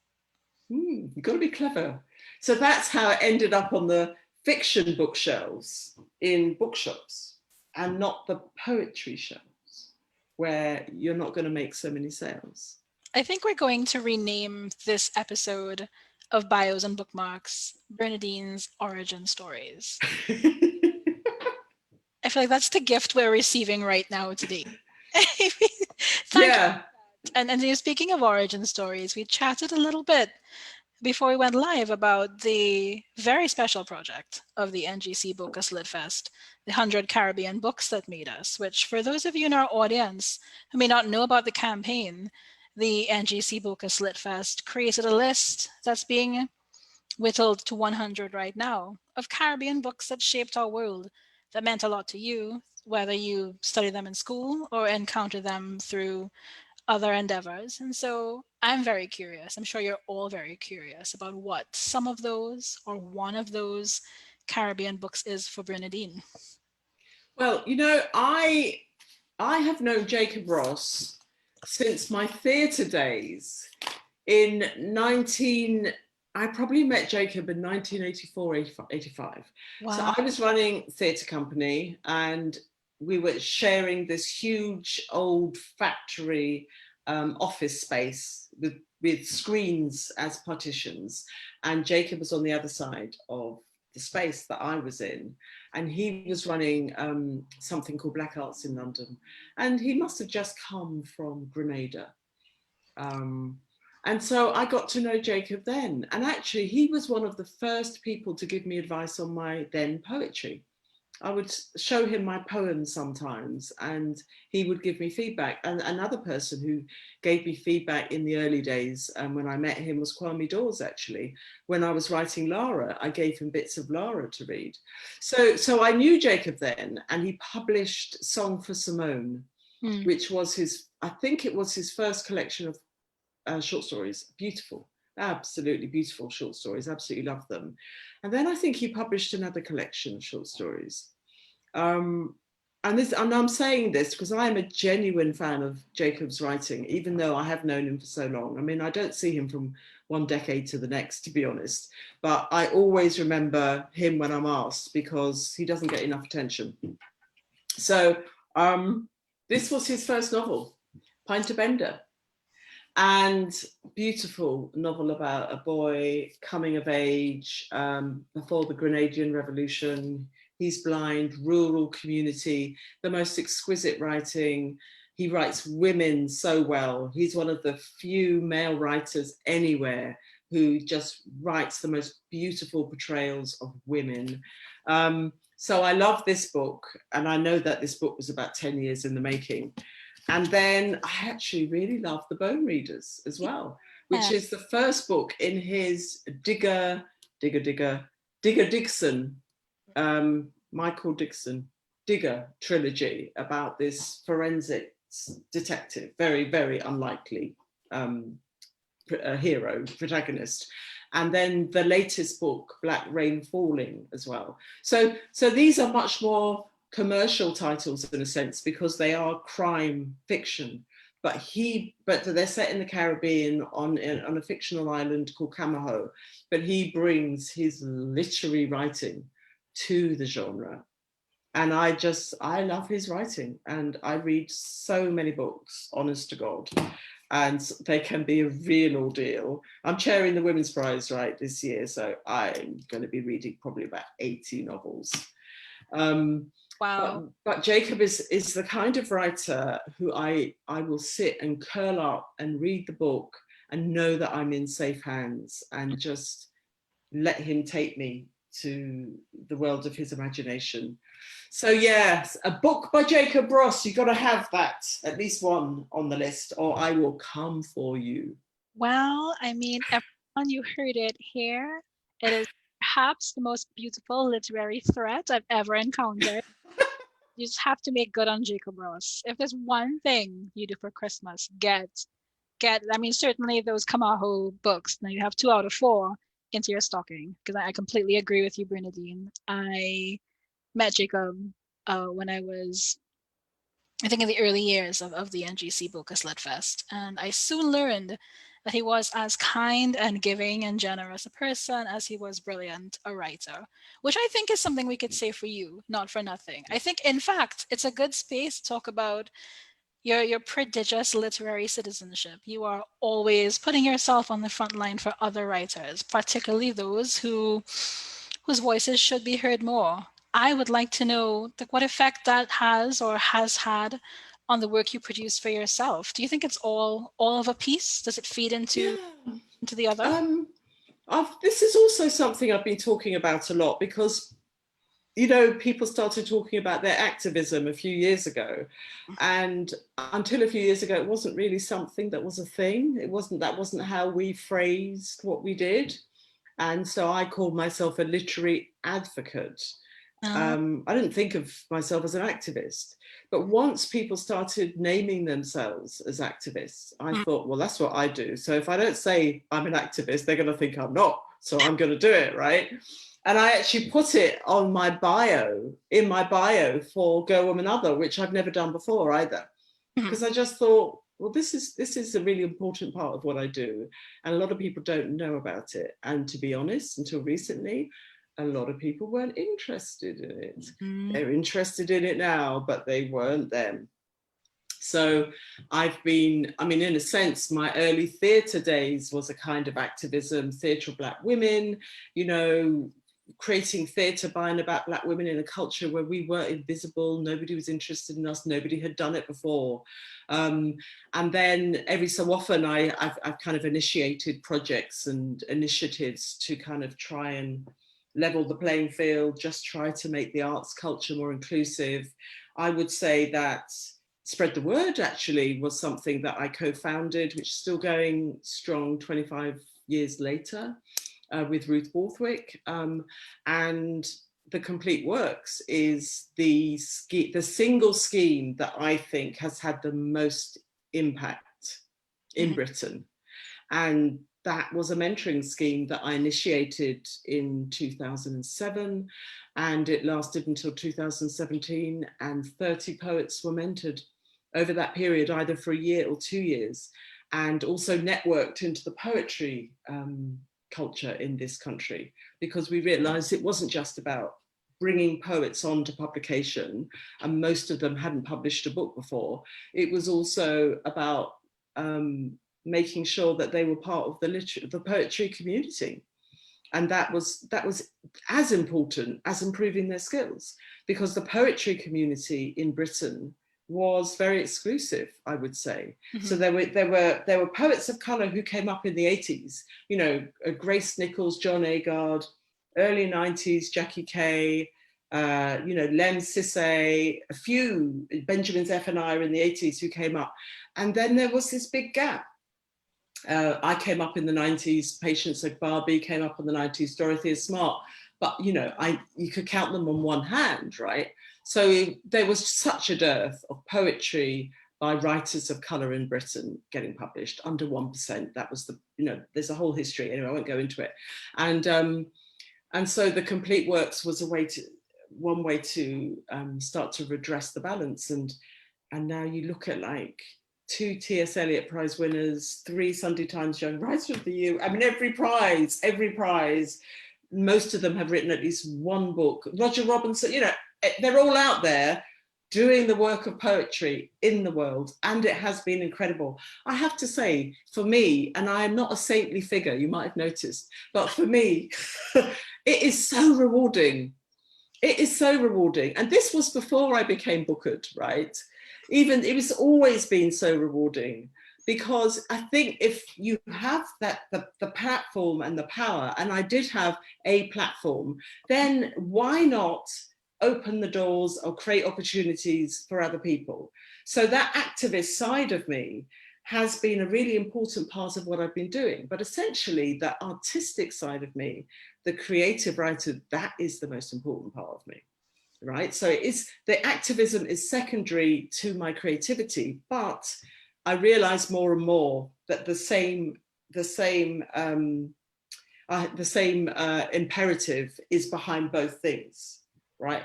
You've got to be clever. So that's how it ended up on the fiction bookshelves in bookshops and not the poetry shelves, where you're not going to make so many sales. I think we're going to rename this episode of Bios and Bookmarks Bernadine's Origin Stories. I feel like that's the gift we're receiving right now today. Thank you. And speaking of origin stories, we chatted a little bit before we went live about the very special project of the NGC Bocas Lit Fest, the 100 Caribbean Books That Made Us, which for those of you in our audience who may not know about the campaign, the NGC Bocas Lit Fest created a list that's being whittled to 100 right now of Caribbean books that shaped our world, that meant a lot to you, whether you studied them in school or encountered them through other endeavors. And so I'm very curious. I'm sure you're all very curious about what some of those or one of those Caribbean books is for Bernadine. Well, you know, I have known Jacob Ross since my theatre days in I probably met Jacob in 1984, 85. Wow. So I was running theatre company and we were sharing this huge old factory office space with screens as partitions. And Jacob was on the other side of the space that I was in. And he was running something called Black Arts in London. And he must have just come from Grenada. And so I got to know Jacob then. And actually, he was one of the first people to give me advice on my then poetry. I would show him my poems sometimes and he would give me feedback. And another person who gave me feedback in the early days when I met him was Kwame Dawes, actually. When I was writing Lara, I gave him bits of Lara to read. So I knew Jacob then, and he published Song for Simone, which was I think it was his first collection of short stories. Beautiful, absolutely beautiful short stories, absolutely love them. And then I think he published another collection of short stories. And I'm saying this because I'm a genuine fan of Jacob's writing, even though I have known him for so long. I mean, I don't see him from one decade to the next, to be honest, but I always remember him when I'm asked because he doesn't get enough attention. So this was his first novel, Pint of Bender. And beautiful novel about a boy coming of age before the Grenadian Revolution. He's blind, rural community, the most exquisite writing. He writes women so well. He's one of the few male writers anywhere who just writes the most beautiful portrayals of women. So I love this book, and I know that this book was about 10 years in the making. And then I actually really love The Bone Readers as well, which is the first book in his Digger Dixon, Michael Dixon, Digger trilogy about this forensic detective, very, very unlikely hero, protagonist. And then the latest book, Black Rain Falling, as well. So these are much more commercial titles in a sense because they are crime fiction, but they're set in the Caribbean on a fictional island called Camaho. But he brings his literary writing to the genre, and I love his writing, and I read so many books, honest to God, and they can be a real ordeal. I'm chairing the Women's Prize right this year, so I'm going to be reading probably about 80 novels. Wow. But Jacob is the kind of writer who I will sit and curl up and read the book and know that I'm in safe hands and just let him take me to the world of his imagination. So yes, a book by Jacob Ross, you've got to have that, at least one on the list, or I will come for you. Well, I mean, everyone, you heard it here. It is perhaps the most beautiful literary threat I've ever encountered. You just have to make good on Jacob Ross. If there's one thing you do for Christmas, I mean, certainly those Kamaho books. Now you have 2 out of 4 into your stocking, because I completely agree with you, Bernadine. I met Jacob when I was, I think, in the early years of the NGC Bocas Lit Fest, and I soon learned that he was as kind and giving and generous a person as he was brilliant a writer, which I think is something we could say for you, not for nothing. I think, in fact, it's a good space to talk about your prodigious literary citizenship. You are always putting yourself on the front line for other writers, particularly those whose voices should be heard more. I would like to know what effect that has or has had on the work you produce for yourself. Do you think it's all of a piece? Does it feed into the other? This is also something I've been talking about a lot, because people started talking about their activism a few years ago, and until a few years ago, it wasn't really something that was a thing. That wasn't how we phrased what we did. And so I called myself a literary advocate. I didn't think of myself as an activist, but once people started naming themselves as activists, I thought, well, that's what I do. So if I don't say I'm an activist, they're going to think I'm not. So I'm going to do it, right? And I actually put it on my bio, in my bio for Girl, Woman, Other, which I've never done before either. Because I just thought, well, this is a really important part of what I do. And a lot of people don't know about it. And to be honest, until recently, a lot of people weren't interested in it. They're interested in it now, but they weren't then. So in a sense, my early theatre days was a kind of activism, theatre of Black women, creating theatre by and about Black women in a culture where we were invisible. Nobody was interested in us. Nobody had done it before. And then every so often I've kind of initiated projects and initiatives to kind of try and level the playing field, just try to make the arts culture more inclusive. I would say that Spread the Word actually was something that I co-founded, which is still going strong 25 years later, with Ruth Borthwick. And the Complete Works is the single scheme that I think has had the most impact in Britain. And that was a mentoring scheme that I initiated in 2007, and it lasted until 2017, and 30 poets were mentored over that period, either for a year or 2 years, and also networked into the poetry culture in this country, because we realized it wasn't just about bringing poets on to publication, and most of them hadn't published a book before. It was also about making sure that they were part of the poetry community. And that was as important as improving their skills, because the poetry community in Britain was very exclusive, I would say. So there were poets of colour who came up in the 80s, Grace Nichols, John Agard, early 90s, Jackie Kay, Lem Sissay, a few, Benjamin Zephaniah in the 80s who came up. And then there was this big gap. I came up in the 90s, Patience Agbabi came up in the 90s, Dorothea Smart, but you could count them on one hand, right? So there was such a dearth of poetry by writers of colour in Britain getting published, under 1%. That was there's a whole history, anyway, I won't go into it. And so the Complete Works was one way to start to redress the balance. And now you look at 2 T.S. Eliot Prize winners, 3 Sunday Times Young Writer of the Year. I mean, every prize, most of them have written at least one book. Roger Robinson, they're all out there doing the work of poetry in the world, and it has been incredible. I have to say, for me, and I am not a saintly figure, you might have noticed, but for me, it is so rewarding. It is so rewarding. And this was before I became bookered, right? It was always been so rewarding, because I think if you have the platform and the power, and I did have a platform, then why not open the doors or create opportunities for other people? So that activist side of me has been a really important part of what I've been doing. But essentially, the artistic side of me, the creative writer, that is the most important part of me, right? So the activism is secondary to my creativity, but I realize more and more that the same imperative is behind both things, right?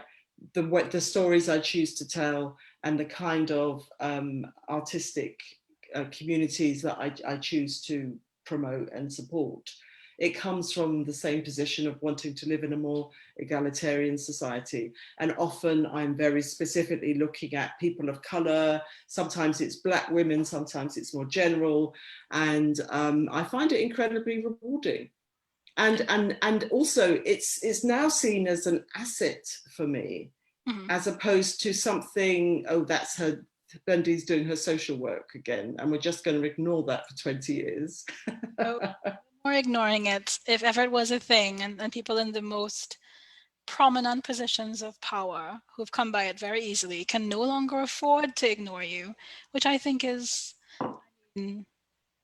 The stories I choose to tell and the kind of artistic communities that I choose to promote and support. It comes from the same position of wanting to live in a more egalitarian society. And often I'm very specifically looking at people of color. Sometimes it's Black women, sometimes it's more general. And I find it incredibly rewarding. And also it's now seen as an asset for me, as opposed to something, oh, that's her, Bendy's doing her social work again, and we're just going to ignore that for 20 years. No more ignoring it. If ever it was a thing, and people in the most prominent positions of power who've come by it very easily can no longer afford to ignore you, which I think is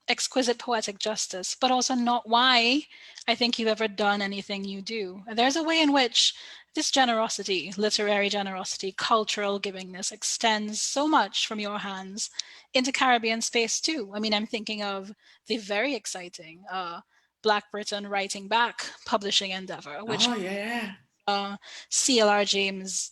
exquisite poetic justice, but also not why I think you've ever done anything you do. There's a way in which this generosity, literary generosity, cultural givingness extends so much from your hands into Caribbean space too. I mean, I'm thinking of the very exciting Black Britain Writing Back publishing endeavor, which CLR James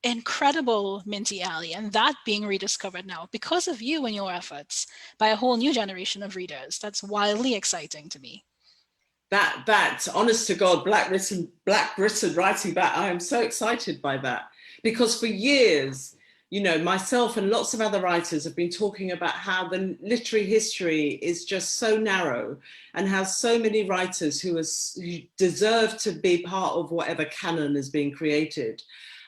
incredible Minty Alley, and that being rediscovered now because of you and your efforts by a whole new generation of readers. That's wildly exciting to me. That honest to God, Black Britain Writing Back, I am so excited by that, because for years, you know, myself and lots of other writers have been talking about how the literary history is just so narrow, and how so many writers who deserve to be part of whatever canon is being created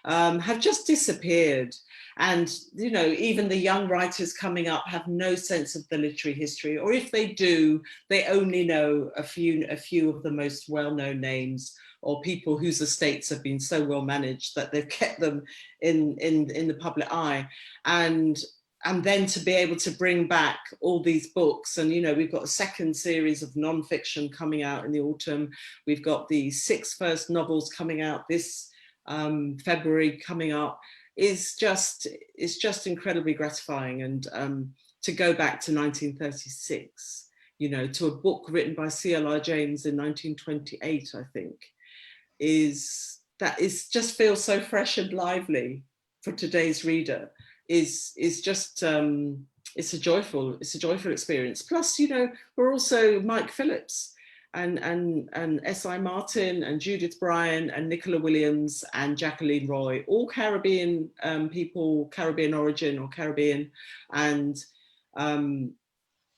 have just disappeared. And, you know, even the young writers coming up have no sense of the literary history, or if they do, they only know a few of the most well-known names, or people whose estates have been so well managed that they've kept them in the public eye. And then to be able to bring back all these books, and, you know, we've got a second series of non-fiction coming out in the autumn. We've got the 6 first novels coming out this February coming up. It's just incredibly gratifying. And to go back to 1936, you know, to a book written by CLR James in 1928, I think, just feels so fresh and lively for today's reader. Is just it's a joyful experience. Plus, you know, we're also Mike Phillips and S.I. Martin and Judith Bryan and Nicola Williams and Jacqueline Roy, all Caribbean people, Caribbean origin or Caribbean, and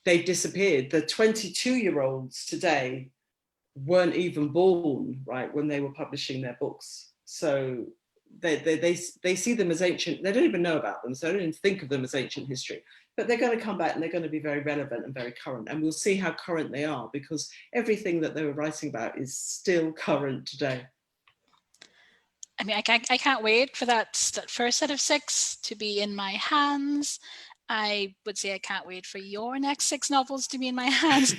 they've disappeared. The 22-year-olds today weren't even born, right, when they were publishing their books. So they see them as ancient. They don't even know about them, so they don't even think of them as ancient history. But they're going to come back and they're going to be very relevant and very current. And we'll see how current they are, because everything that they were writing about is still current today. I mean, I can't wait for that first set of 6 to be in my hands. I would say I can't wait for your next 6 novels to be in my hands.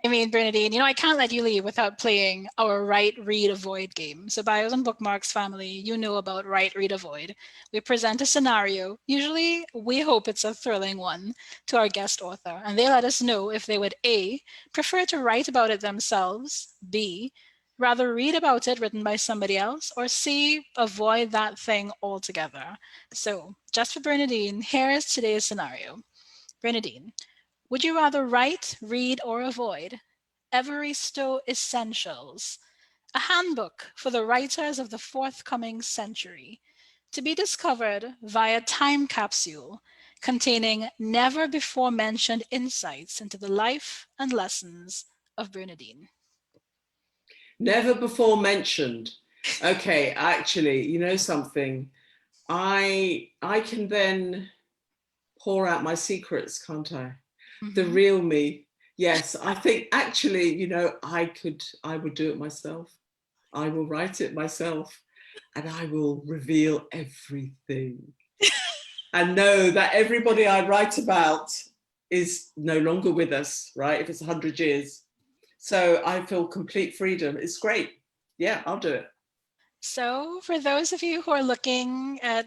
I mean, Bernadine, you know, I can't let you leave without playing our Write, Read, Avoid game. So Bios and Bookmarks family, you know about Write, Read, Avoid. We present a scenario. Usually, we hope it's a thrilling one to our guest author, and they let us know if they would A, prefer to write about it themselves, B, rather read about it written by somebody else, or C, avoid that thing altogether. So just for Bernadine, here is today's scenario. Bernadine, would you rather write, read, or avoid Evaristo Essentials, a handbook for the writers of the forthcoming century, to be discovered via time capsule containing never before mentioned insights into the life and lessons of Bernadine? Never before mentioned. Okay, actually, you know something? I can then pour out my secrets, can't I? The real me. Yes, I think actually, you know, I would do it myself. I will write it myself, and I will reveal everything. and know that everybody I write about is no longer with us, right? If it's 100 years. So I feel complete freedom. It's great. Yeah, I'll do it. So for those of you who are looking at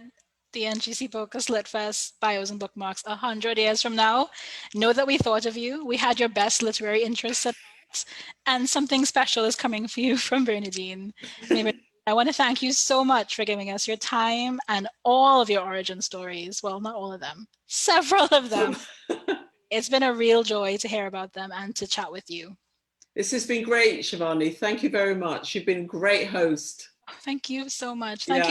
the NGC Bocas Lit Fest Bios and Bookmarks 100 years from now, know that we thought of you. We had your best literary interests at heart, and something special is coming for you from Bernadine. I want to thank you so much for giving us your time and all of your origin stories. Well, not all of them, several of them. It's been a real joy to hear about them and to chat with you. This has been great, Shivani. Thank you very much. You've been a great host. Thank you so much. Thank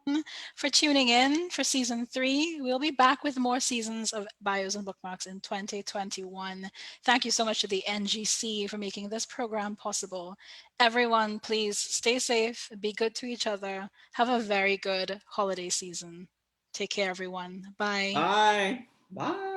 you for tuning in for season 3. We'll be back with more seasons of Bios and Bookmarks in 2021. Thank you so much to the NGC for making this program possible. Everyone, please stay safe, be good to each other. Have a very good holiday season. Take care, everyone. Bye. Bye. Bye.